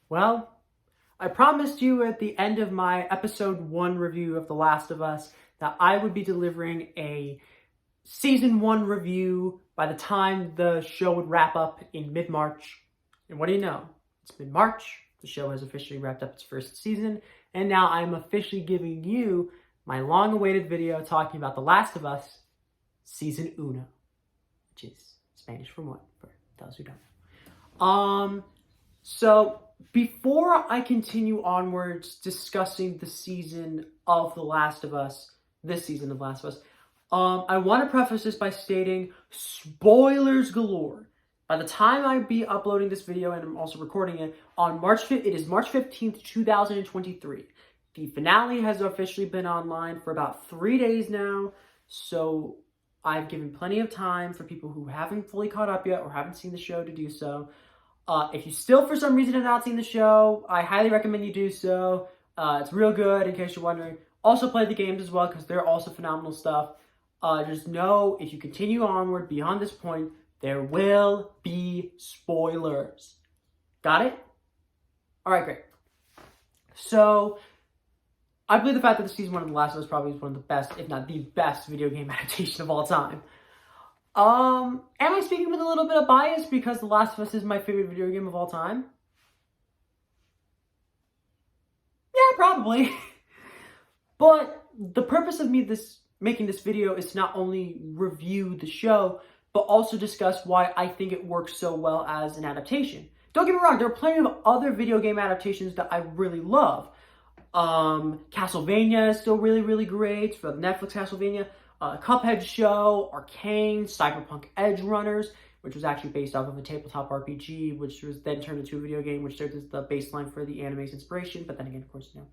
Well, I promised you at the end of my episode 1 review of The Last of Us that I would be delivering a season 1 review by the time the show would wrap up in mid-March. And what do you know? It's mid-March, the show has officially wrapped up its first season, and now I'm officially giving you my long-awaited video talking about The Last of Us Season Uno, which is Spanish for one, for those who don't know. So before I continue onwards discussing the season of The Last of Us, this season of The Last of Us, I want to preface this by stating spoilers galore. By the time I be uploading this video, and I'm also recording it, on March 5th, it is March 15th, 2023. The finale has officially been online for about 3 days now, so I've given plenty of time for people who haven't fully caught up yet or haven't seen the show to do so. If you still, for some reason, have not seen the show, I highly recommend you do so. It's real good, in case you're wondering. Also play the games as well, because they're also phenomenal stuff. Just know, if you continue onward beyond this point, there will be spoilers. Got it? Alright, great. So, I believe the fact that the season 1 of The Last of Us probably is one of the best, if not the best, video game adaptation of all time. Am I speaking with a little bit of bias because The Last of Us is my favorite video game of all time? Yeah, probably. But the purpose of me making this video is to not only review the show, but also discuss why I think it works so well as an adaptation. Don't get me wrong, there are plenty of other video game adaptations that I really love. Castlevania is still really, really great for the Netflix Castlevania. Cuphead show, Arcane, Cyberpunk Edge Runners, which was actually based off of a tabletop RPG, which was then turned into a video game, which served as the baseline for the anime's inspiration. But then again, of course, you know,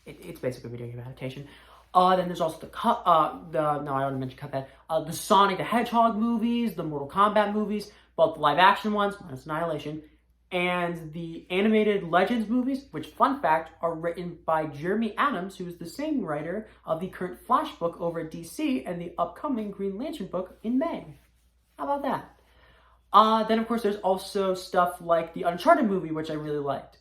it's basically a video game adaptation. Then there's also I already mentioned Cuphead. The Sonic the Hedgehog movies, the Mortal Kombat movies, both the live action ones, minus Annihilation, and the animated Legends movies, which, fun fact, are written by Jeremy Adams, who is the same writer of the current Flash book over at DC and the upcoming Green Lantern book in May. How about that? Then, of course, there's also stuff like the Uncharted movie, which I really liked.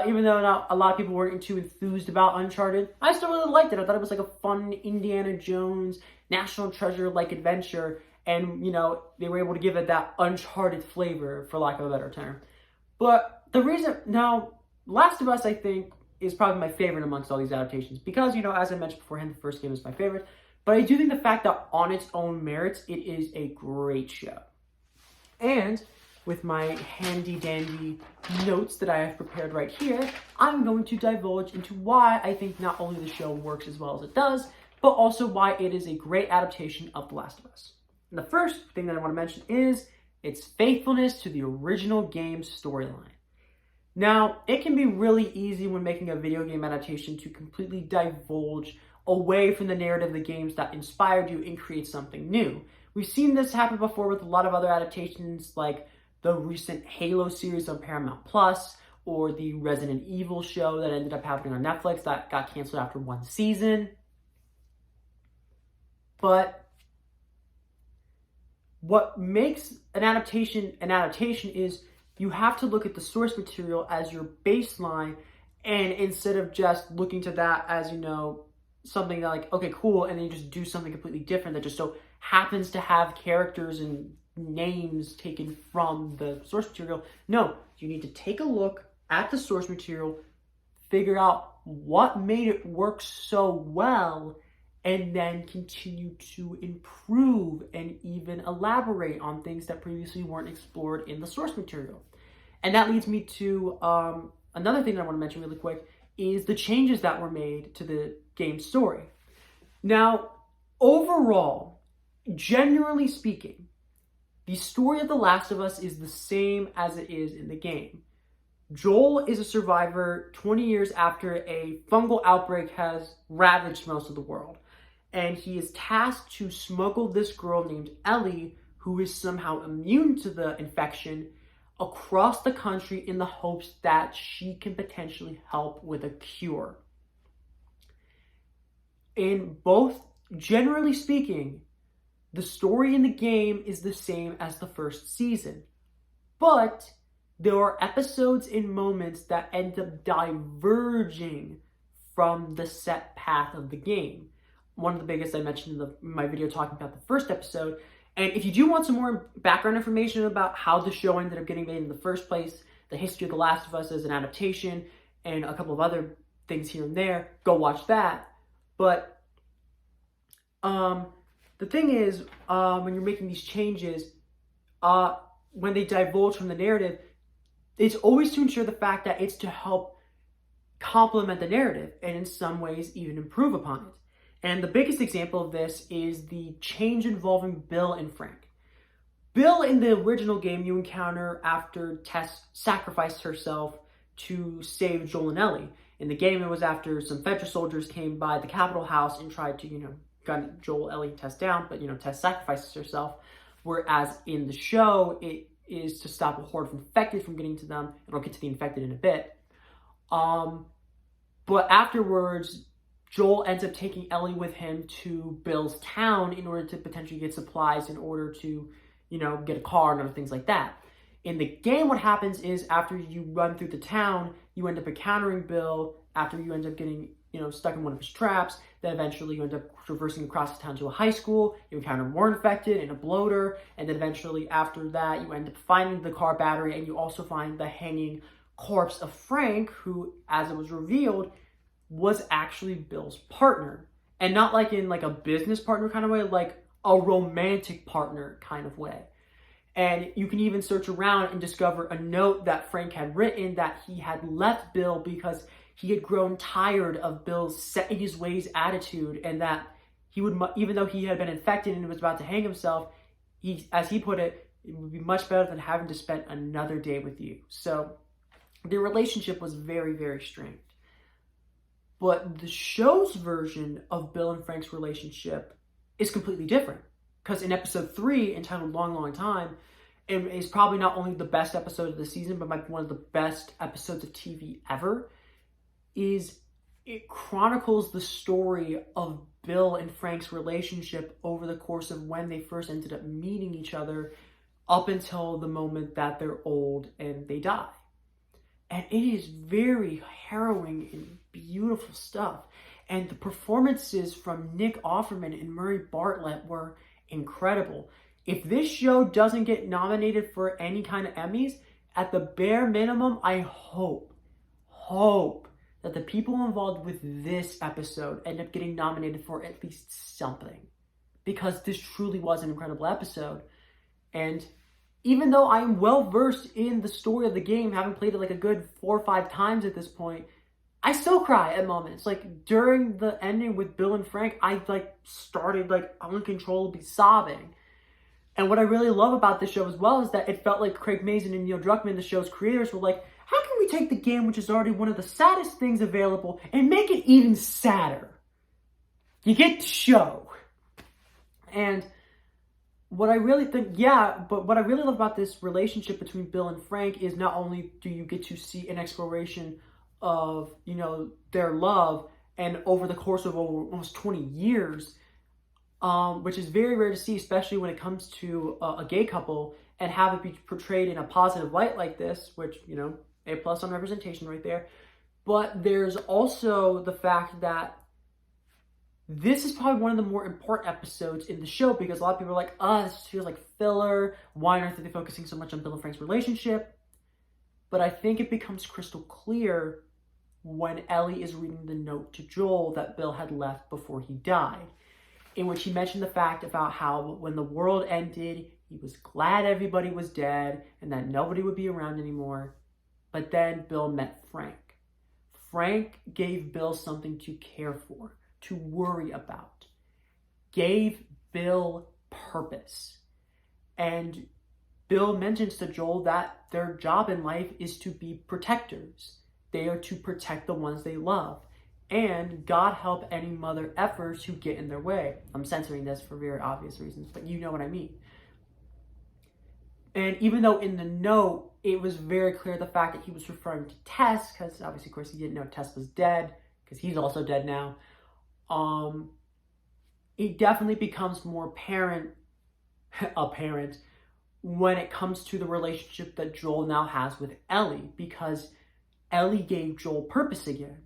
Even though not a lot of people weren't too enthused about Uncharted, I still really liked it. I thought it was like a fun Indiana Jones, National Treasure-like adventure, and, you know, they were able to give it that Uncharted flavor, for lack of a better term. But the reason, now, Last of Us, I think, is probably my favorite amongst all these adaptations. Because, you know, as I mentioned beforehand, the first game is my favorite. But I do think the fact that on its own merits, it is a great show. And with my handy-dandy notes that I have prepared right here, I'm going to divulge into why I think not only the show works as well as it does, but also why it is a great adaptation of The Last of Us. And the first thing that I want to mention is its faithfulness to the original game's storyline. Now, it can be really easy when making a video game adaptation to completely divulge away from the narrative of the games that inspired you and create something new. We've seen this happen before with a lot of other adaptations, like the recent Halo series on Paramount Plus, or the Resident Evil show that ended up happening on Netflix that got canceled after 1 season. But what makes an adaptation is you have to look at the source material as your baseline, and instead of just looking to that as, you know, something that like, okay, cool, and then you just do something completely different that just so happens to have characters and names taken from the source material. No, you need to take a look at the source material, figure out what made it work so well, and then continue to improve and even elaborate on things that previously weren't explored in the source material. And that leads me to another thing that I want to mention really quick, is the changes that were made to the game's story. Now, overall, generally speaking, the story of The Last of Us is the same as it is in the game. Joel is a survivor 20 years after a fungal outbreak has ravaged most of the world. And he is tasked to smuggle this girl named Ellie, who is somehow immune to the infection, across the country in the hopes that she can potentially help with a cure. In both, generally speaking, the story in the game is the same as the first season. But there are episodes and moments that end up diverging from the set path of the game. One of the biggest I mentioned in my video talking about the first episode. And if you do want some more background information about how the show ended up getting made in the first place, the history of The Last of Us as an adaptation, and a couple of other things here and there, go watch that. But the thing is, when you're making these changes, when they divulge from the narrative, it's always to ensure the fact that it's to help complement the narrative and in some ways even improve upon it. And the biggest example of this is the change involving Bill and Frank. Bill in the original game you encounter after Tess sacrificed herself to save Joel and Ellie. In the game it was after some Fedra soldiers came by the Capitol House and tried to, gun Joel, Ellie, and Tess down, but Tess sacrifices herself. Whereas in the show, it is to stop a horde of infected from getting to them, and I'll get to the infected in a bit. But afterwards, Joel ends up taking Ellie with him to Bill's town in order to potentially get supplies, in order to, get a car and other things like that. In the game, what happens is after you run through the town, you end up encountering Bill after you end up getting, stuck in one of his traps. Then eventually you end up traversing across the town to a high school. You encounter more infected and a bloater. And then eventually after that, you end up finding the car battery, and you also find the hanging corpse of Frank, who, as it was revealed, was actually Bill's partner. And not like in like a business partner kind of way, like a romantic partner kind of way. And you can even search around and discover a note that Frank had written that he had left Bill because he had grown tired of Bill's set in his ways attitude, and that he would, even though he had been infected and was about to hang himself, as he put it, it would be much better than having to spend another day with you. So their relationship was very, very strained. But the show's version of Bill and Frank's relationship is completely different. Because in episode 3, entitled Long, Long Time, it is probably not only the best episode of the season, but might be one of the best episodes of TV ever, it chronicles the story of Bill and Frank's relationship over the course of when they first ended up meeting each other up until the moment that they're old and they die. And it is very harrowing and beautiful stuff. And the performances from Nick Offerman and Murray Bartlett were incredible. If this show doesn't get nominated for any kind of Emmys, at the bare minimum, I hope that the people involved with this episode end up getting nominated for at least something. Because this truly was an incredible episode. And even though I'm well versed in the story of the game, having played it like a good 4 or 5 times at this point, I still cry at moments. Like during the ending with Bill and Frank, I started uncontrollably sobbing. And what I really love about this show as well is that it felt like Craig Mazin and Neil Druckmann, the show's creators, were like, how can we take the game, which is already one of the saddest things available, and make it even sadder? You get the show. And what I really love about this relationship between Bill and Frank is not only do you get to see an exploration of, their love, and over the course of almost 20 years, which is very rare to see, especially when it comes to a gay couple, and have it be portrayed in a positive light like this, which, A+ on representation right there. But there's also the fact that this is probably one of the more important episodes in the show, because a lot of people are like, this feels like filler. Why are they focusing so much on Bill and Frank's relationship? But I think it becomes crystal clear when Ellie is reading the note to Joel that Bill had left before he died, in which he mentioned the fact about how when the world ended, he was glad everybody was dead and that nobody would be around anymore. But then Bill met Frank. Frank gave Bill something to care for, to worry about, gave Bill purpose. And Bill mentions to Joel that their job in life is to be protectors. They are to protect the ones they love. And God help any mother effers who get in their way. I'm censoring this for very obvious reasons, but you know what I mean. And even though in the note, it was very clear the fact that he was referring to Tess, because obviously, of course, he didn't know Tess was dead, because he's also dead now. It definitely becomes more apparent when it comes to the relationship that Joel now has with Ellie, because Ellie gave Joel purpose again.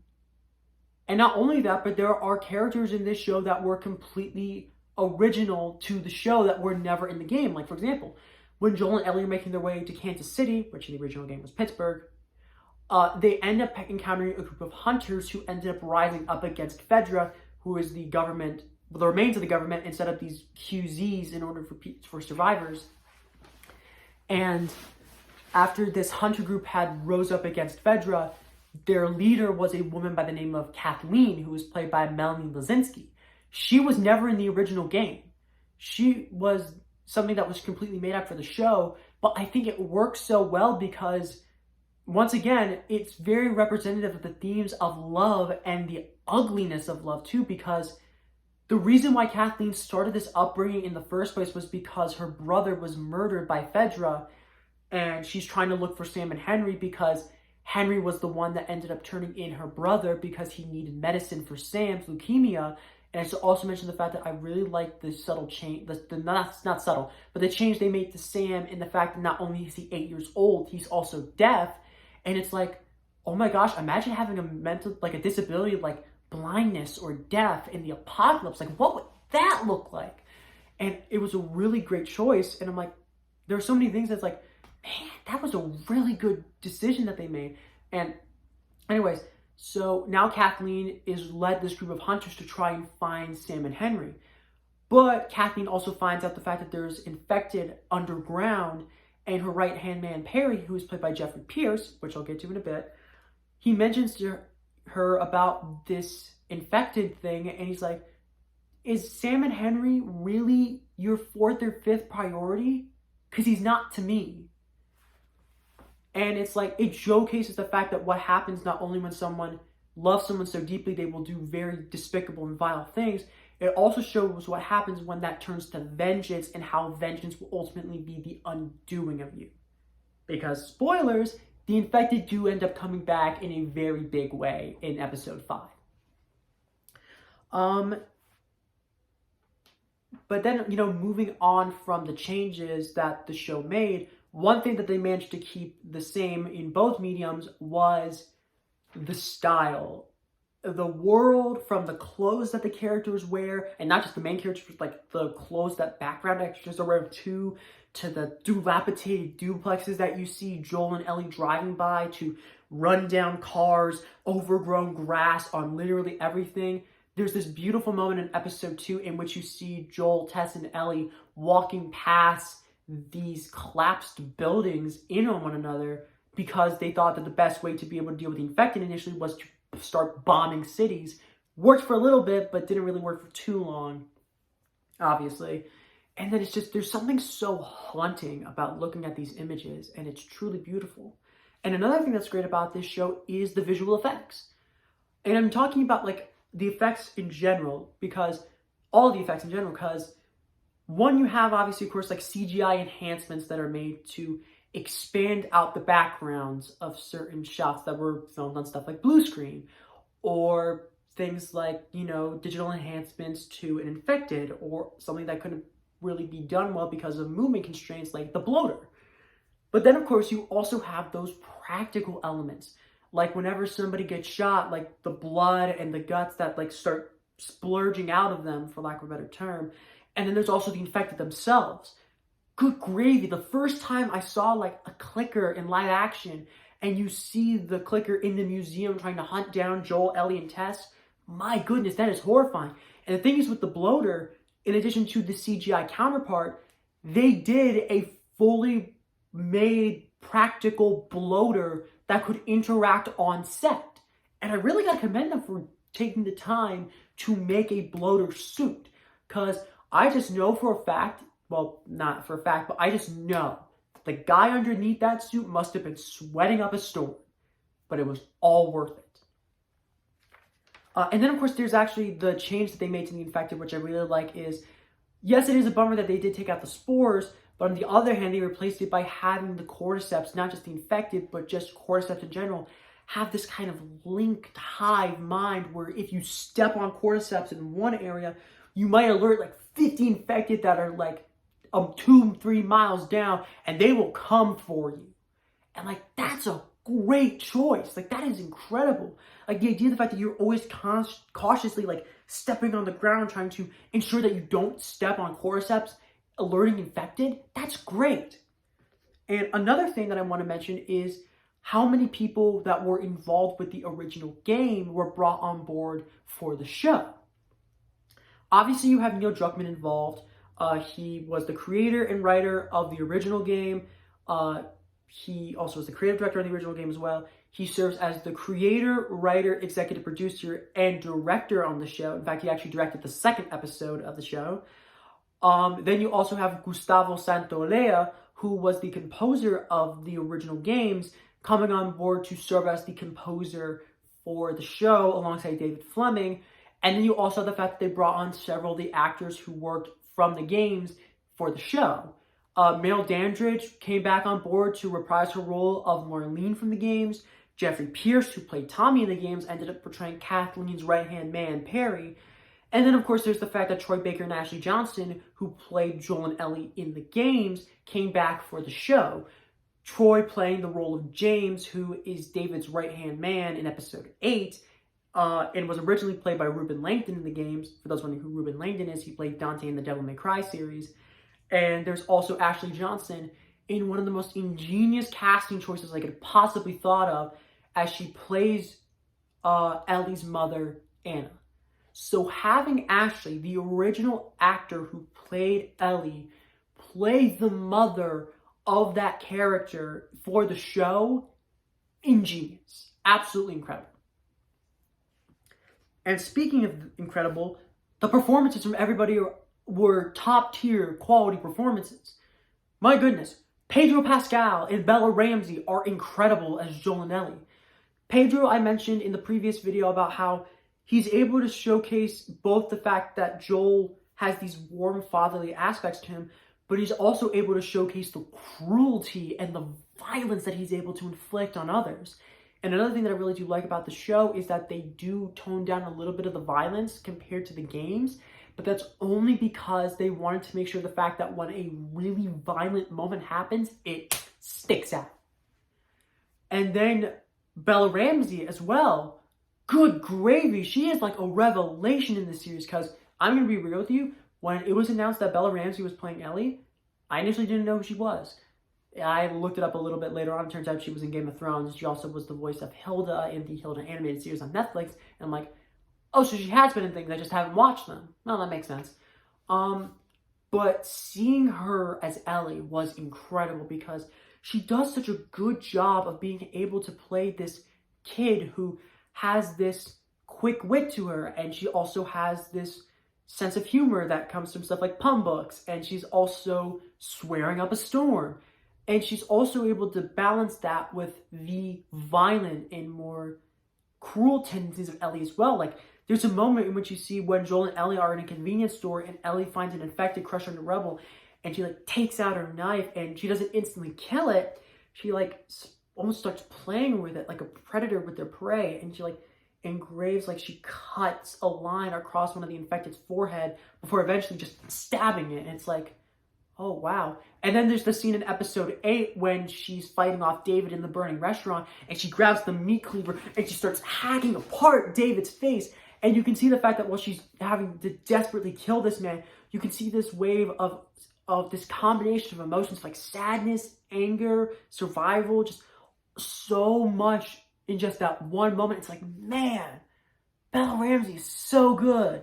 And not only that, but there are characters in this show that were completely original to the show that were never in the game. Like, for example, when Joel and Ellie are making their way to Kansas City, which in the original game was Pittsburgh, they end up encountering a group of hunters who ended up rising up against Fedra, who is the government, the remains of the government, and set up these QZs in order for survivors. And after this hunter group had rose up against Fedra, their leader was a woman by the name of Kathleen, who was played by Melanie Lazinski. She was never in the original game. She was something that was completely made up for the show, but I think it works so well because, once again, it's very representative of the themes of love and the ugliness of love too, because the reason why Kathleen started this upbringing in the first place was because her brother was murdered by Fedra, and she's trying to look for Sam and Henry because Henry was the one that ended up turning in her brother because he needed medicine for Sam's leukemia. And I should also mention the fact that I really like the subtle change, not subtle, but the change they made to Sam in the fact that not only is he 8 years old, he's also deaf. And it's like, oh my gosh, imagine having a disability like blindness or deaf in the apocalypse. Like, what would that look like? And it was a really great choice. And I'm like, there are so many things that's like, man, that was a really good decision that they made. And anyways, so now Kathleen is led this group of hunters to try and find Sam and Henry. But Kathleen also finds out the fact that there's infected underground, and her right-hand man, Perry, who is played by Jeffrey Pierce, which I'll get to in a bit, he mentions to her about this infected thing, and he's like, is Sam and Henry really your fourth or fifth priority? Because he's not to me. And it's like, it showcases the fact that what happens not only when someone loves someone so deeply they will do very despicable and vile things, it also shows what happens when that turns to vengeance and how vengeance will ultimately be the undoing of you. Because, spoilers, the infected do end up coming back in a very big way in episode 5. But then, moving on from the changes that the show made, one thing that they managed to keep the same in both mediums was the style. The world, from the clothes that the characters wear, and not just the main characters, but like the clothes that background extras are wearing too, to the dilapidated duplexes that you see Joel and Ellie driving by, to run-down cars, overgrown grass on literally everything. There's this beautiful moment in episode 2 in which you see Joel, Tess, and Ellie walking past these collapsed buildings in on one another because they thought that the best way to be able to deal with the infected initially was to start bombing cities. Worked for a little bit, but didn't really work for too long, obviously. And then it's just, there's something so haunting about looking at these images, and it's truly beautiful. And another thing that's great about this show is the visual effects. And I'm talking about like the effects in general, because all the effects in general, because one, you have obviously, of course, like CGI enhancements that are made to expand out the backgrounds of certain shots that were filmed on stuff like blue screen, or things like, digital enhancements to an infected, or something that couldn't really be done well because of movement constraints like the bloater. But then, of course, you also have those practical elements, like whenever somebody gets shot, like the blood and the guts that like start splurging out of them, for lack of a better term. And then there's also the infected themselves. Good gravy. The first time I saw like a clicker in live action, and you see the clicker in the museum trying to hunt down Joel, Ellie, and Tess, my goodness, that is horrifying. And the thing is, with the bloater, in addition to the CGI counterpart, they did a fully made practical bloater that could interact on set. And I really got to commend them for taking the time to make a bloater suit, because I just know for a fact, well, not for a fact, but I just know the guy underneath that suit must have been sweating up a storm, but it was all worth it. And then, of course, there's actually the change that they made to the infected, which I really like is, yes, it is a bummer that they did take out the spores, but on the other hand, they replaced it by having the cordyceps, not just the infected, but just cordyceps in general, have this kind of linked hive mind where if you step on cordyceps in one area, you might alert like 50 infected that are like 2-3 miles down, and they will come for you. And like, that's a great choice. Like, that is incredible. Like, the idea of the fact that you're always cautiously like stepping on the ground, trying to ensure that you don't step on cordyceps, alerting infected, that's great. And another thing that I want to mention is how many people that were involved with the original game were brought on board for the show. Obviously, you have Neil Druckmann involved. He was the creator and writer of the original game. He also was the creative director of the original game as well. He serves as the creator, writer, executive producer, and director on the show. In fact, he actually directed the second episode of the show. Then you also have Gustavo Santaolalla, who was the composer of the original games, coming on board to serve as the composer for the show alongside David Fleming. And then you also have the fact that they brought on several of the actors who worked from the games for the show. Merle Dandridge came back on board to reprise her role of Marlene from the games. Jeffrey Pierce, who played Tommy in the games, ended up portraying Kathleen's right-hand man, Perry. And then, of course, there's the fact that Troy Baker and Ashley Johnson, who played Joel and Ellie in the games, came back for the show. Troy playing the role of James, who is David's right-hand man in episode 8, and was originally played by Ruben Langdon in the games. For those wondering who Ruben Langdon is, he played Dante in the Devil May Cry series. And there's also Ashley Johnson in one of the most ingenious casting choices I could possibly thought of, as she plays Ellie's mother, Anna. So having Ashley, the original actor who played Ellie, play the mother of that character for the show, ingenious. Absolutely incredible. And speaking of incredible, the performances from everybody were top tier quality performances. My goodness, Pedro Pascal and Bella Ramsey are incredible as Joel and Ellie. Pedro, I mentioned in the previous video about how he's able to showcase both the fact that Joel has these warm fatherly aspects to him, but he's also able to showcase the cruelty and the violence that he's able to inflict on others. And another thing that I really do like about the show is that they do tone down a little bit of the violence compared to the games, but that's only because they wanted to make sure the fact that when a really violent moment happens, it sticks out. And then Bella Ramsey as well, good gravy, she is like a revelation in this series, because I'm going to be real with you, when it was announced that Bella Ramsey was playing Ellie, I initially didn't know who she was. I looked it up a little bit later on. It turns out she was in Game of Thrones. She also was the voice of Hilda in the Hilda animated series on Netflix. And I'm like, oh, so she has been in things, I just haven't watched them. Well, that makes sense. But seeing her as Ellie was incredible, because she does such a good job of being able to play this kid who has this quick wit to her, and she also has this sense of humor that comes from stuff like pun books, and she's also swearing up a storm. And she's also able to balance that with the violent and more cruel tendencies of Ellie as well. Like, there's a moment in which you see when Joel and Ellie are in a convenience store, and Ellie finds an infected Crusher and a Rebel, and she like takes out her knife, and she doesn't instantly kill it. She like almost starts playing with it like a predator with their prey, and she like engraves, like she cuts a line across one of the infected's forehead before eventually just stabbing it. And it's like, oh wow. And then there's the scene in episode 8 when she's fighting off David in the burning restaurant, and she grabs the meat cleaver and she starts hacking apart David's face. And you can see the fact that while she's having to desperately kill this man, you can see this wave of this combination of emotions like sadness, anger, survival, just so much in just that one moment. It's like, man, Bella Ramsey is so good.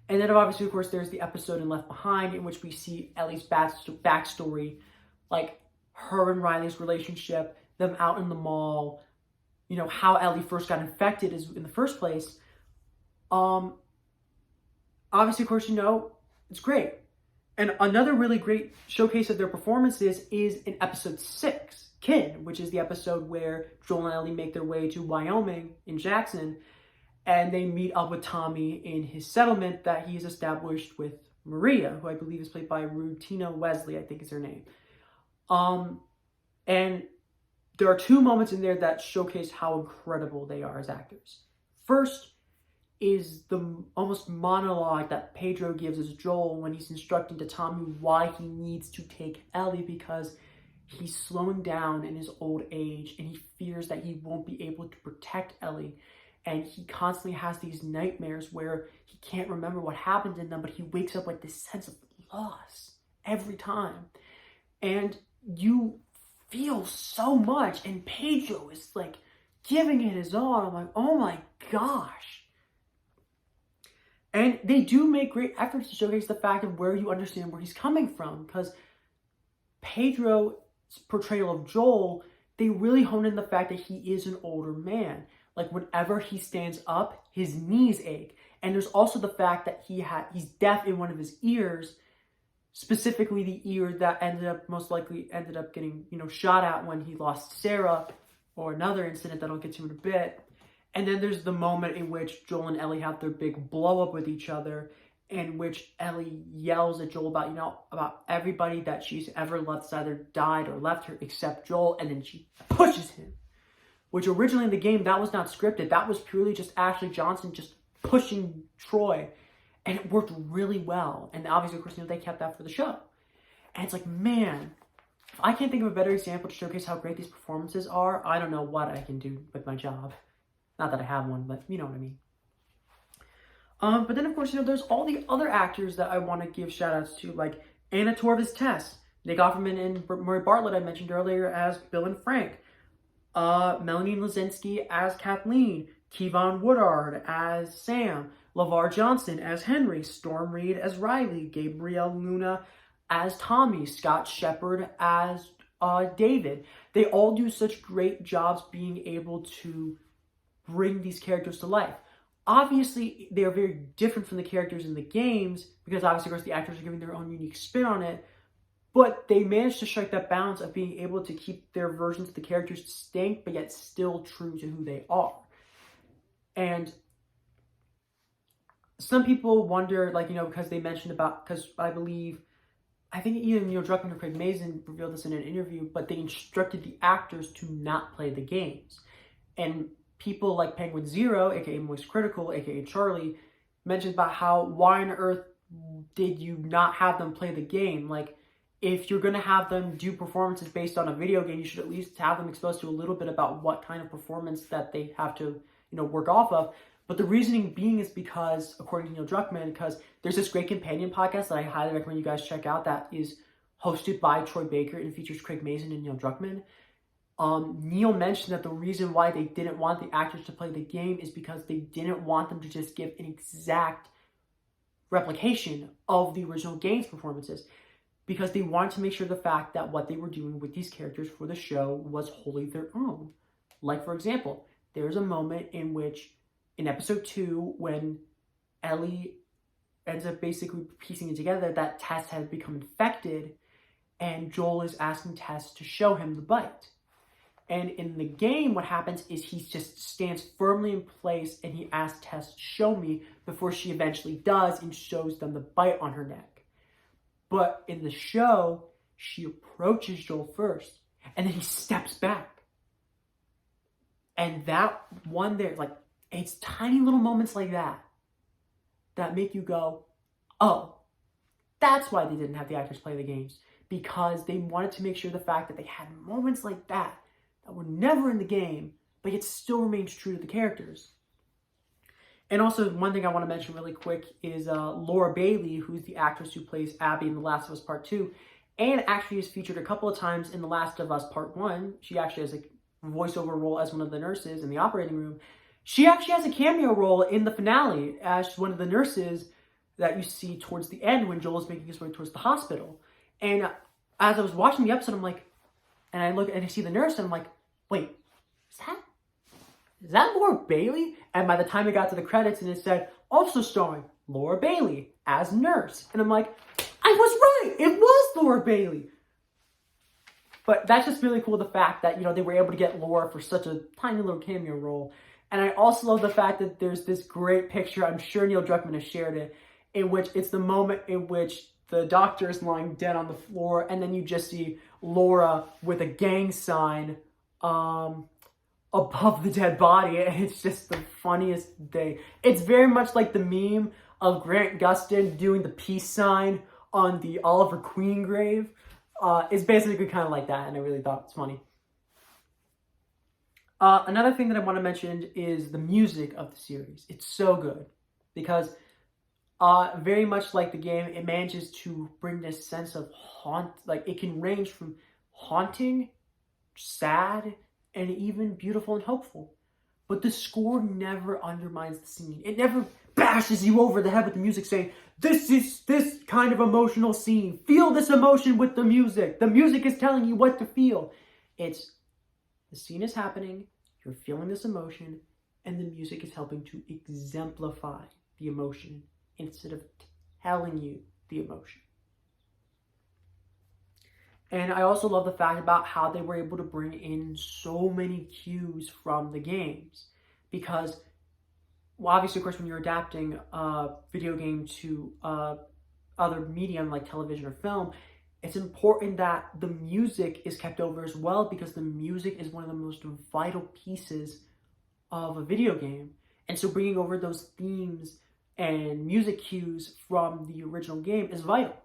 And then obviously, of course, there's the episode in Left Behind in which we see Ellie's backstory, like her and Riley's relationship, them out in the mall, you know, how Ellie first got infected is in the first place. Obviously, of course, you know, it's great. And another really great showcase of their performances is in episode 6, Kid, which is the episode where Joel and Ellie make their way to Wyoming in Jackson, and they meet up with Tommy in his settlement that he's established with Maria, who I believe is played by Rutina Wesley, I think is her name. And there are 2 moments in there that showcase how incredible they are as actors. First is the almost monologue that Pedro gives as Joel when he's instructing to Tommy why he needs to take Ellie, because he's slowing down in his old age and he fears that he won't be able to protect Ellie. And he constantly has these nightmares where he can't remember what happened in them, but he wakes up with this sense of loss every time. And you feel so much, and Pedro is like giving it his all. I'm like, oh my gosh. And they do make great efforts to showcase the fact of where you understand where he's coming from, because Pedro's portrayal of Joel, they really hone in the fact that he is an older man. Like, whenever he stands up, his knees ache. And there's also the fact that he's deaf in one of his ears, specifically the ear that most likely ended up getting, shot at when he lost Sarah, or another incident that I'll get to in a bit. And then there's the moment in which Joel and Ellie have their big blow up with each other, in which Ellie yells at Joel about everybody that she's ever loved either died or left her except Joel, and then she pushes him. Which originally in the game, that was not scripted. That was purely just Ashley Johnson just pushing Troy. And it worked really well. And obviously, of course, they kept that for the show. And it's like, man, if I can't think of a better example to showcase how great these performances are, I don't know what I can do with my job. Not that I have one, but you know what I mean. But then, of course, there's all the other actors that I want to give shout-outs to, like Anna Torvis-Tess, Nick Offerman and Murray Bartlett I mentioned earlier as Bill and Frank, Melanie Lazinski as Kathleen, Kevon Woodard as Sam, LeVar Johnson as Henry, Storm Reed as Riley, Gabriel Luna as Tommy, Scott Shepard as David. They all do such great jobs being able to bring these characters to life. Obviously, they are very different from the characters in the games, because obviously, of course, the actors are giving their own unique spin on it, but they managed to strike that balance of being able to keep their versions of the characters distinct, but yet still true to who they are. And some people wonder, because they mentioned because I think either Neil Druckmann or Craig Mazin revealed this in an interview, but they instructed the actors to not play the games. And people like Penguin Zero, aka Moist Critical, aka Charlie, mentioned about why on earth did you not have them play the game? Like, if you're going to have them do performances based on a video game, you should at least have them exposed to a little bit about what kind of performance that they have to, work off of. But the reasoning being is because, according to Neil Druckmann, because there's this great companion podcast that I highly recommend you guys check out that is hosted by Troy Baker and features Craig Mazin and Neil Druckmann. Neil mentioned that the reason why they didn't want the actors to play the game is because they didn't want them to just give an exact replication of the original game's performances, because they wanted to make sure the fact that what they were doing with these characters for the show was wholly their own. Like, for example, there's a moment in which, in episode 2, when Ellie ends up basically piecing it together that Tess had become infected, and Joel is asking Tess to show him the bite. And in the game, what happens is he just stands firmly in place and he asks Tess to show me before she eventually does and shows them the bite on her neck. But in the show, she approaches Joel first and then he steps back. And that one there, it's tiny little moments like that that make you go, oh, that's why they didn't have the actors play the games. Because they wanted to make sure the fact that they had moments like that were never in the game, but yet still remains true to the characters. And also, one thing I want to mention really quick is Laura Bailey, who's the actress who plays Abby in The Last of Us Part 2, and actually is featured a couple of times in The Last of Us Part 1. She actually has a voiceover role as one of the nurses in the operating room. She actually has a cameo role in the finale as one of the nurses that you see towards the end when Joel is making his way towards the hospital. And as I was watching the episode, I'm like, and I look and I see the nurse, and I'm like, wait, is that Laura Bailey? And by the time it got to the credits and it said, also starring Laura Bailey as nurse. And I'm like, I was right, it was Laura Bailey. But that's just really cool, the fact that, they were able to get Laura for such a tiny little cameo role. And I also love the fact that there's this great picture, I'm sure Neil Druckmann has shared it, in which it's the moment in which the doctor is lying dead on the floor, and then you just see Laura with a gang sign above the dead body, and it's just the funniest thing. It's very much like the meme of Grant Gustin doing the peace sign on the Oliver Queen grave. It's basically kind of like that, and I really thought it was funny. Another thing that I want to mention is the music of the series. It's so good because very much like the game, it manages to bring this sense of like it can range from haunting, sad, and even beautiful and hopeful. But the score never undermines the scene. It never bashes you over the head with the music saying, this is this kind of emotional scene. Feel this emotion with the music. The music is telling you what to feel. It's the scene is happening, you're feeling this emotion, and the music is helping to exemplify the emotion instead of telling you the emotion. And I also love the fact about how they were able to bring in so many cues from the games. Because, well, obviously, of course, when you're adapting a video game to other medium like television or film, it's important that the music is kept over as well, because the music is one of the most vital pieces of a video game. And so bringing over those themes and music cues from the original game is vital,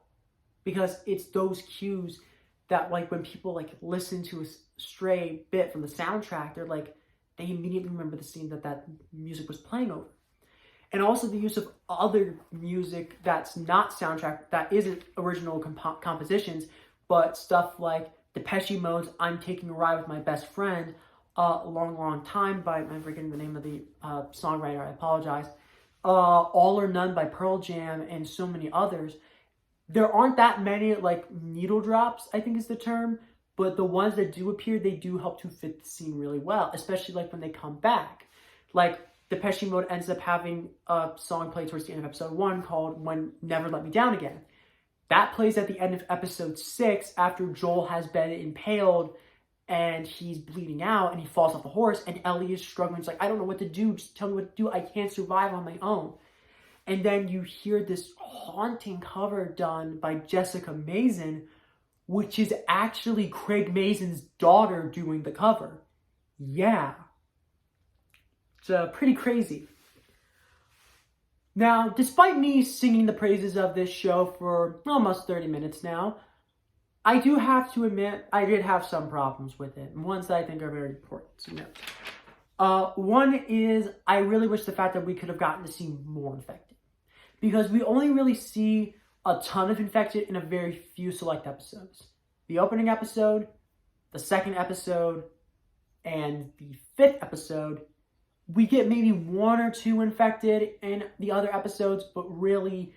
because it's those cues that, like, when people like listen to a stray bit from the soundtrack, they're like, they immediately remember the scene that music was playing over. And also the use of other music that's not soundtrack, that isn't original compositions, but stuff like Depeche Mode's I'm Taking a Ride with My Best Friend, Long, Long Time by, I'm forgetting the name of the songwriter, I apologize, All or None by Pearl Jam, and so many others. There aren't that many, like, needle drops, I think is the term, but the ones that do appear, they do help to fit the scene really well, especially, like, when they come back. Like, Depeche Mode ends up having a song played towards the end of episode 1 called When Never Let Me Down Again. That plays at the end of episode 6 after Joel has been impaled and he's bleeding out and he falls off the horse, and Ellie is struggling. It's like, I don't know what to do. Just tell me what to do. I can't survive on my own. And then you hear this haunting cover done by Jessica Mazin, which is actually Craig Mazin's daughter doing the cover. Yeah. It's pretty crazy. Now, despite me singing the praises of this show for almost 30 minutes now, I do have to admit I did have some problems with it, and ones that I think are very important to note. One is I really wish the fact that we could have gotten to see more infected, because we only really see a ton of infected in a very few select episodes. The opening episode, the second episode, and the 5th episode. We get maybe 1 or 2 infected in the other episodes, but really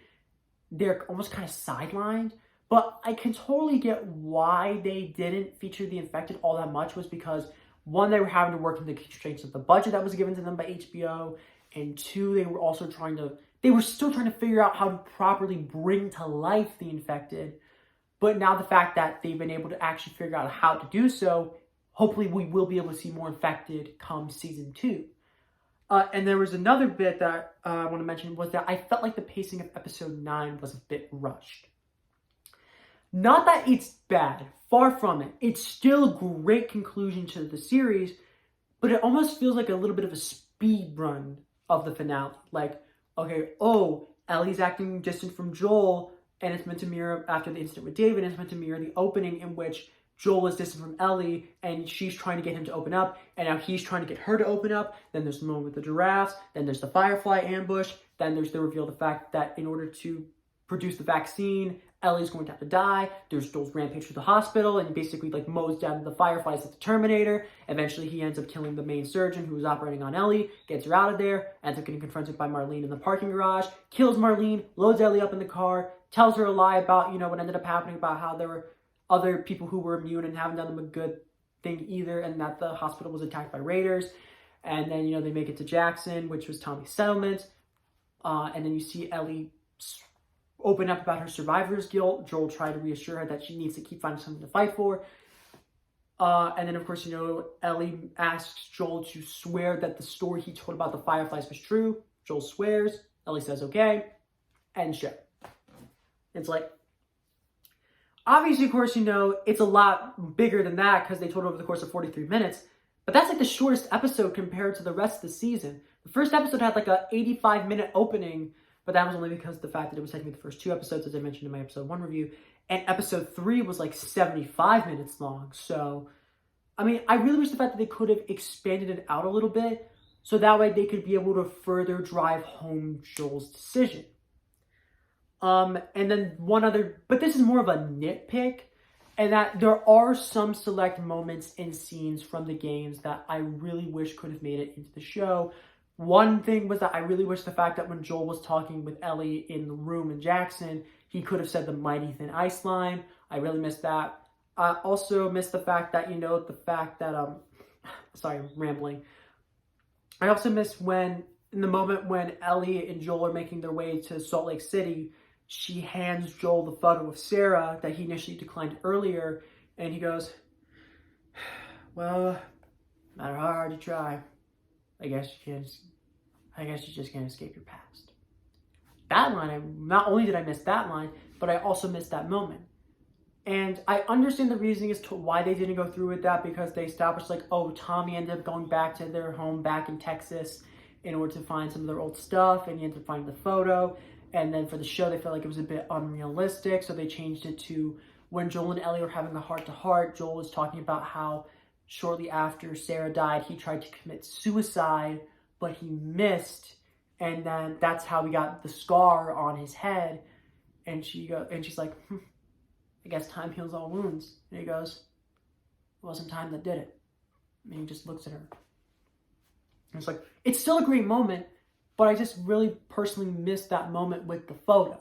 they're almost kind of sidelined. But I can totally get why they didn't feature the infected all that much, was because 1, they were having to work in the constraints of the budget that was given to them by HBO, and 2, they were still trying to figure out how to properly bring to life the infected. But now the fact that they've been able to actually figure out how to do so, hopefully we will be able to see more infected come season 2. And there was another bit that I want to mention, was that I felt like the pacing of episode 9 was a bit rushed. Not that it's bad, far from it. It's still a great conclusion to the series, but it almost feels like a little bit of a speed run of the finale. Like, okay, Ellie's acting distant from Joel, and it's meant to mirror, after the incident with David, it's meant to mirror the opening in which Joel is distant from Ellie, and she's trying to get him to open up, and now he's trying to get her to open up. Then there's the moment with the giraffes, then there's the Firefly ambush, then there's the reveal of the fact that in order to produce the vaccine, Ellie's going to have to die. There's Joel's rampage through the hospital, and he basically like mows down the Fireflies like the Terminator. Eventually he ends up killing the main surgeon who was operating on Ellie, gets her out of there, ends up getting confronted by Marlene in the parking garage, kills Marlene, loads Ellie up in the car, tells her a lie about, what ended up happening, about how there were other people who were immune and haven't done them a good thing either, and that the hospital was attacked by raiders. And then, they make it to Jackson, which was Tommy's settlement. And then you see Ellie open up about her survivor's guilt. Joel tried to reassure her that she needs to keep finding something to fight for. And then, of course, Ellie asks Joel to swear that the story he told about the Fireflies was true. Joel swears. Ellie says, okay. End show. It's like, obviously, of course, it's a lot bigger than that because they told it over the course of 43 minutes. But that's like the shortest episode compared to the rest of the season. The first episode had like a 85-minute opening, but that was only because of the fact that it was technically the first 2 episodes, as I mentioned in my episode 1 review. And episode 3 was like 75 minutes long. So, I mean, I really wish the fact that they could have expanded it out a little bit, so that way they could be able to further drive home Joel's decision. And then one other, but this is more of a nitpick, and that there are some select moments and scenes from the games that I really wish could have made it into the show. One thing was that I really wish the fact that when Joel was talking with Ellie in the room in Jackson, he could have said the mighty thin ice line. I really missed that. I also missed the fact that, sorry, I'm rambling. I also missed in the moment when Ellie and Joel are making their way to Salt Lake City, she hands Joel the photo of Sarah that he initially declined earlier, and he goes, well, no matter how hard you try, I guess you just can't escape your past. That line, not only did I miss that line, but I also missed that moment. And I understand the reasoning as to why they didn't go through with that, because they established like, oh, Tommy ended up going back to their home back in Texas in order to find some of their old stuff, and he ended up finding the photo. And then for the show, they felt like it was a bit unrealistic, so they changed it to when Joel and Ellie were having the heart-to-heart, Joel was talking about how shortly after Sarah died, he tried to commit suicide, but he missed, and then that's how he got the scar on his head. And she's like, I guess time heals all wounds. And he goes, it wasn't time that did it. And he just looks at her. And it's like, it's still a great moment, but I just really personally missed that moment with the photo.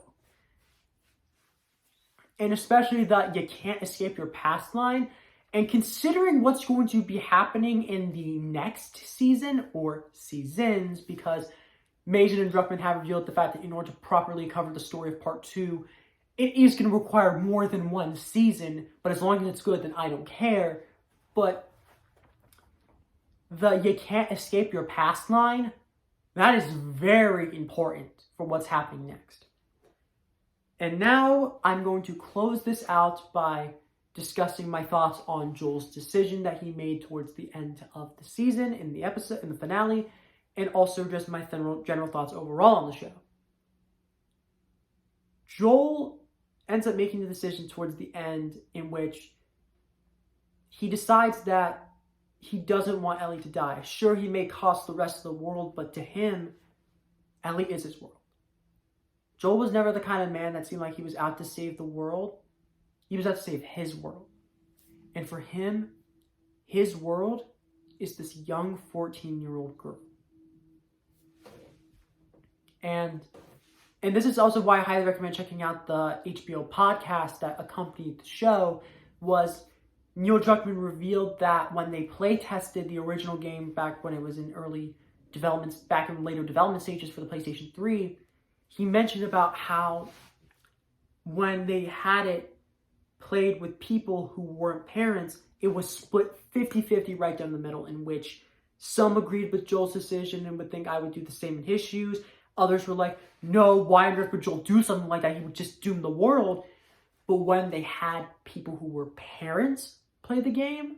And especially that you can't escape your past line. And considering what's going to be happening in the next season or seasons, because Mazin and Druckmann have revealed the fact that in order to properly cover the story of part 2, it is going to require more than 1 season, but as long as it's good, then I don't care. But the you can't escape your past line, that is very important for what's happening next. And now I'm going to close this out by discussing my thoughts on Joel's decision that he made towards the end of the season, in the finale, and also just my general thoughts overall on the show. Joel ends up making the decision towards the end in which he decides that he doesn't want Ellie to die. Sure, he may cost the rest of the world, but to him, Ellie is his world. Joel was never the kind of man that seemed like he was out to save the world. He was out to save his world. And for him, his world is this young 14-year-old girl. And this is also why I highly recommend checking out the HBO podcast that accompanied the show. Was Neil Druckmann revealed that when they play tested the original game back when it was in early developments, back in later development stages for the PlayStation 3, he mentioned about how when they had it played with people who weren't parents, it was split 50-50 right down the middle, in which some agreed with Joel's decision and would think I would do the same in his shoes. Others were like, no, why on earth would Joel do something like that? He would just doom the world. But when they had people who were parents play the game,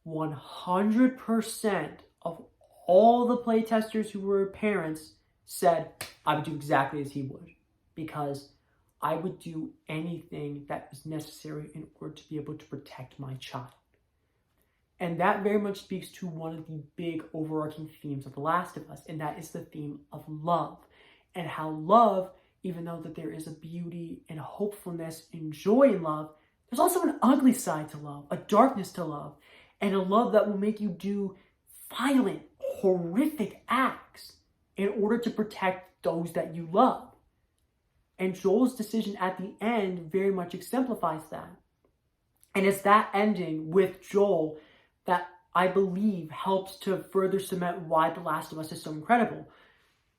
100% of all the playtesters who were parents said, I would do exactly as he would, because I would do anything that was necessary in order to be able to protect my child. And that very much speaks to one of the big overarching themes of The Last of Us, and that is the theme of love. And how love, even though that there is a beauty and hopefulness and joy in love, there's also an ugly side to love, a darkness to love, and a love that will make you do violent, horrific acts in order to protect those that you love. And Joel's decision at the end very much exemplifies that. And it's that ending with Joel that I believe helps to further cement why The Last of Us is so incredible.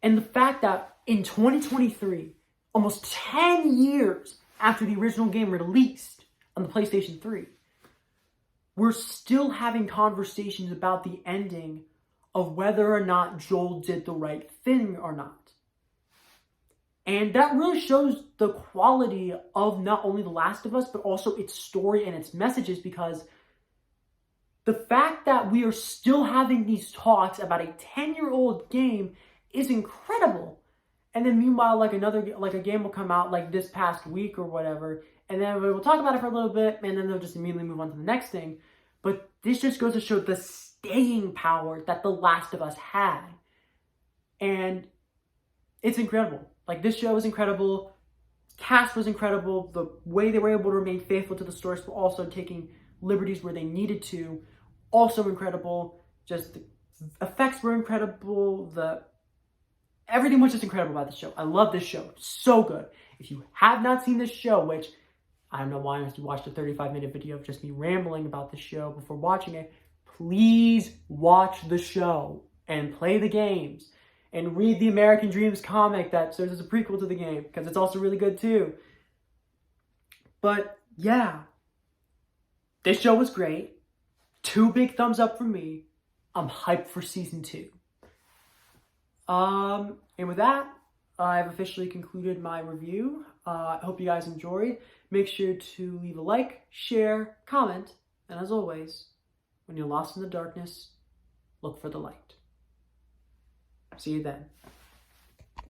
And the fact that in 2023, almost 10 years after the original game released on the PlayStation 3, we're still having conversations about the ending of whether or not Joel did the right thing or not. And that really shows the quality of not only The Last of Us, but also its story and its messages, because The fact that we are still having these talks about a 10-year-old game is incredible. And then meanwhile, like a game will come out like this past week or whatever, and then we'll talk about it for a little bit, and then they'll just immediately move on to the next thing. But this just goes to show the staying power that The Last of Us had. And it's incredible. Like, this show is incredible. Cast was incredible. The way they were able to remain faithful to the source, but also taking liberties where they needed to, also incredible. Just the effects were incredible. Everything was just incredible about the show. I love this show. So good. If you have not seen this show, which I don't know why unless you watched a 35-minute video of just me rambling about the show before watching it, please watch the show and play the games and read the American Dreams comic that serves as a prequel to the game, because it's also really good too. But yeah, this show was great. 2 big thumbs up from me. I'm hyped for season 2. And with that, I've officially concluded my review. I hope you guys enjoyed. Make sure to leave a like, share, comment, and as always, when you're lost in the darkness, look for the light. See you then.